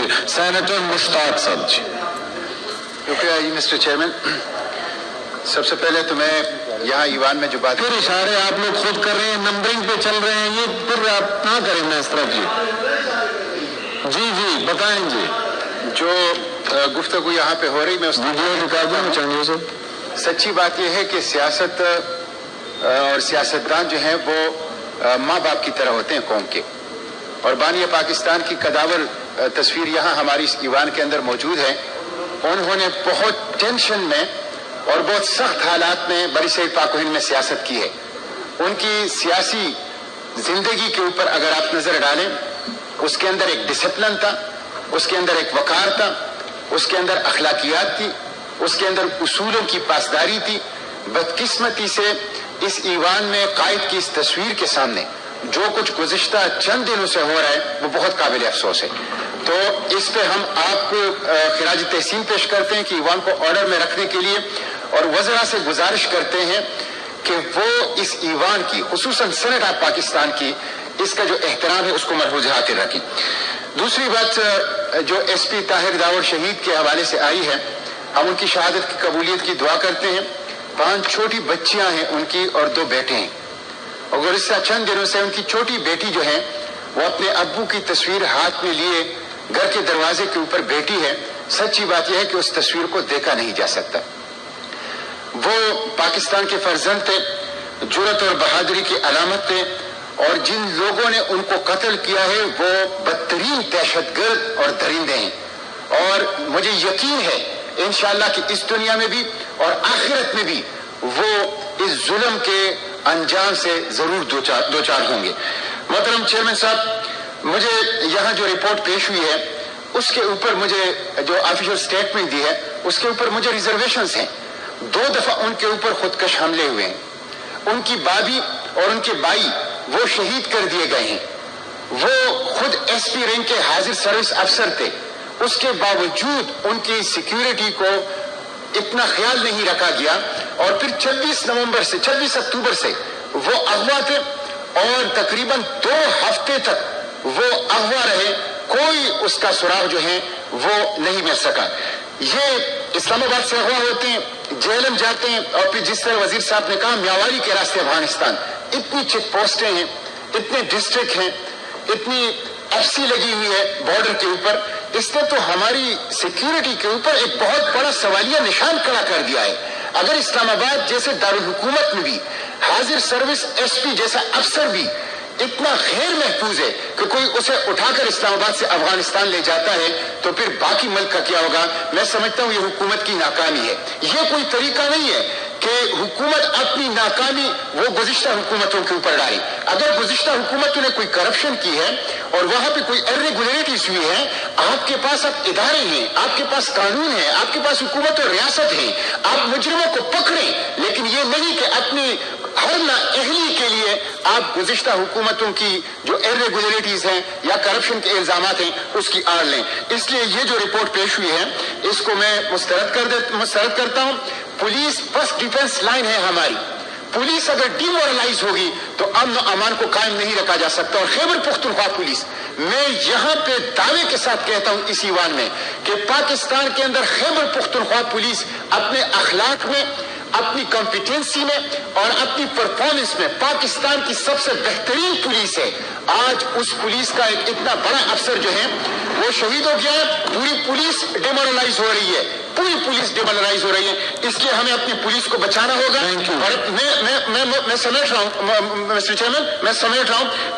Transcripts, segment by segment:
Senator مشتاق صاحب جی. شکریہ جی mister chairman. سب سے پہلے تو میں یہاں ایوان میں جو بات پھر اشارے آپ لوگ خود کر رہے ہیں, نمبرنگ پہ چل رہے ہیں, یہ پھر آپ نہ کریں نا اس طرح. جی بتائیں جی. جو گفتگو یہاں پہ ہو رہی میں اس ویڈیو دکھا دوں چاہیے سر. سچی بات یہ ہے کہ سیاست اور سیاستدان جو ہیں وہ ماں باپ کی طرح ہوتے ہیں قوم کے, اور بانی پاکستان کی قداور تصویر یہاں ہماری اس ایوان کے اندر موجود ہے. انہوں نے بہت ٹینشن میں اور بہت سخت حالات میں بری صغیر پاک و ہند میں سیاست کی ہے. ان کی سیاسی زندگی کے اوپر اگر آپ نظر ڈالیں, اس کے اندر ایک ڈسپلن تھا, اس کے اندر ایک وقار تھا, اس کے اندر اخلاقیات تھی, اس کے اندر اصولوں کی پاسداری تھی. بدقسمتی سے اس ایوان میں قائد کی اس تصویر کے سامنے جو کچھ گزشتہ چند دنوں سے ہو رہا ہے وہ بہت قابل افسوس ہے. تو اس پہ ہم آپ کو خراج تحسین پیش کرتے ہیں کہ ایوان کو آرڈر میں رکھنے کے لیے, اور وزراء سے گزارش کرتے ہیں کہ وہ اس ایوان کی, خصوصاً سینٹ آف پاکستان کی, اس کا جو احترام ہے اس کو ملحوظ خاطر رکھیں. دوسری بات جو ایس پی طاہر داور شہید کے حوالے سے آئی ہے, ہم ان کی شہادت کی قبولیت کی دعا کرتے ہیں. 5 چھوٹی بچیاں ہیں ان کی اور 2 بیٹے ہیں, اور گزشتہ چند دنوں سے ان کی چھوٹی بیٹی جو ہے وہ اپنے ابو کی تصویر ہاتھ میں لیے گھر کے دروازے کے اوپر بیٹھی ہے. سچی بات یہ ہے کہ اس تصویر کو دیکھا نہیں جا سکتا. وہ پاکستان کے فرزند تھے, جرأت اور بہادری کی علامت تھے, اور جن لوگوں نے ان کو قتل کیا ہے وہ بدترین دہشت گرد اور درندے ہیں. اور مجھے یقین ہے انشاءاللہ کہ اس دنیا میں بھی اور آخرت میں بھی وہ اس ظلم کے انجام سے ضرور دوچار ہوں گے. محترم چیئرمین صاحب, مجھے یہاں جو رپورٹ پیش ہوئی ہے اس کے اوپر مجھے جو آفیشل سٹیٹمنٹ دی ہے اس کے اوپر مجھے ریزرویشنز ہیں. 2 دفعہ ان کے اوپر خودکش حملے ہوئے ہیں. ان کی بابی اور ان کے بھائی وہ شہید کر دیے گئے ہیں. وہ خود ایس پی رینک کے حاضر سروس افسر تھے, اس کے باوجود ان کی سیکیورٹی کو اتنا خیال نہیں رکھا گیا, اور پھر 26 اکتوبر سے وہ اغوا تھے, اور تقریباً 2 ہفتے تک وہ اغوا رہے. کوئی اس کا سراغ جو ہے وہ نہیں مل سکا. یہ اسلام آباد سے اغوا ہوتے ہیں, جہلم جاتے ہیں, اور پھر جس طرح وزیر صاحب نے کہا میاوالی کے راستے افغانستان. اتنی چیک پوسٹیں ہیں, اتنے ڈسٹرکٹ ہیں, اتنی ایف سی لگی ہوئی ہے بارڈر کے اوپر. اس نے تو ہماری سیکیورٹی کے اوپر ایک بہت بڑا سوالیہ نشان کھڑا کر دیا ہے. اگر اسلام آباد جیسے دارالحکومت میں بھی حاضر سروس ایس پی جیسا افسر بھی اتنا غیر محفوظ ہے کہ کوئی اسے اٹھا کر اسلام آباد سے افغانستان لے جاتا ہے, تو پھر باقی ملک کا کیا ہوگا؟ میں سمجھتا ہوں یہ حکومت کی ناکامی ہے. یہ کوئی طریقہ نہیں ہے کہ حکومت اپنی ناکامی وہ گزشتہ حکومتوں کے اوپر ڈالے. اگر گزشتہ حکومتوں نے کوئی کرپشن کی ہے اور وہاں پہ کوئی ارریگولیرٹیز ہوئی ہے, آپ کے پاس اب ادارے ہیں, آپ کے پاس قانون ہے, آپ کے پاس حکومت اور ریاست ہے, آپ مجرموں کو پکڑیں. لیکن یہ نہیں کہ اپنی ہر نااہلی کے لیے آپ گزشتہ حکومتوں کی جو ارریگولیرٹیز ہیں یا کرپشن کے الزامات ہیں اس کی آڑ لیں. اس لیے یہ جو رپورٹ پیش ہوئی ہے اس کو میں مسترد کرتا ہوں. پولیس فرسٹ ڈیفنس لائن ہے ہماری. پولیس اگر ڈی مورلائز ہوگی تو امن و امان کو قائم نہیں رکھا جا سکتا. اور خیبر پختونخوا پولیس, میں یہاں پہ دعوے کے ساتھ کہتا ہوں اس ایوان میں کہ پاکستان کے اندر خیبر پختونخوا پولیس اپنے اخلاق میں, اپنی کمپیٹنسی میں اور اپنی پرفارمنس میں پاکستان کی سب سے بہترین پولیس ہے. آج اس پولیس کا ایک اتنا بڑا افسر جو ہے وہ شہید ہو گیا ہے. پوری پولیس ڈیمورلائز ہو رہی ہے, پوری پولیس ڈیمورلائز ہو رہی ہے. اس لیے ہمیں اپنی پولیس کو بچانا ہوگا. اور میں سمیٹ رہا ہوں مسٹر چیئرمین,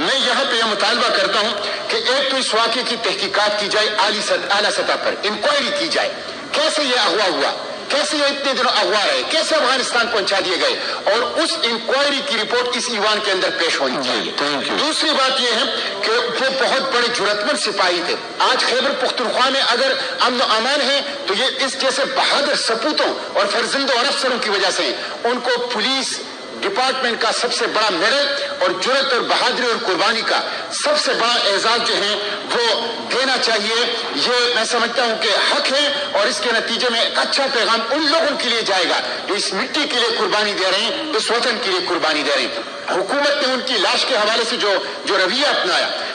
میں یہاں پہ یہ مطالبہ کرتا ہوں کہ ایک تو اس واقعے کی تحقیقات کی جائے, اعلیٰ سطح پر انکوائری کی جائے. کیسے یہ اغوا ہوا, کیسے یہ اتنے دنوں اغوا رہے, کیسے افغانستان پہنچا دیے گئے, اور اس انکوائری کی رپورٹ اس ایوان کے اندر پیش ہونی چاہیے. دوسری بات یہ ہے کہ وہ بہت بڑے جرأتمند سپاہی تھے. آج خیبر پختونخوا میں اگر امن و امان ہے تو یہ اس جیسے بہادر سپوتوں اور فرزندوں اور افسروں کی وجہ سے. ان کو پولیس ڈپارٹمنٹ کا سب سے بڑا میڈل اور جرأت اور بہادری اور قربانی کا سب سے بڑا اعزاز جو ہے وہ دینا چاہیے. یہ میں سمجھتا ہوں کہ حق ہے, اور اس کے نتیجے میں ایک اچھا پیغام ان لوگوں کے لیے جائے گا جو اس مٹی کے لیے قربانی دے رہے ہیں, اس وطن کے لیے قربانی دے رہے ہیں. حکومت نے ان کی لاش کے حوالے سے جو رویہ اپنایا,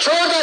14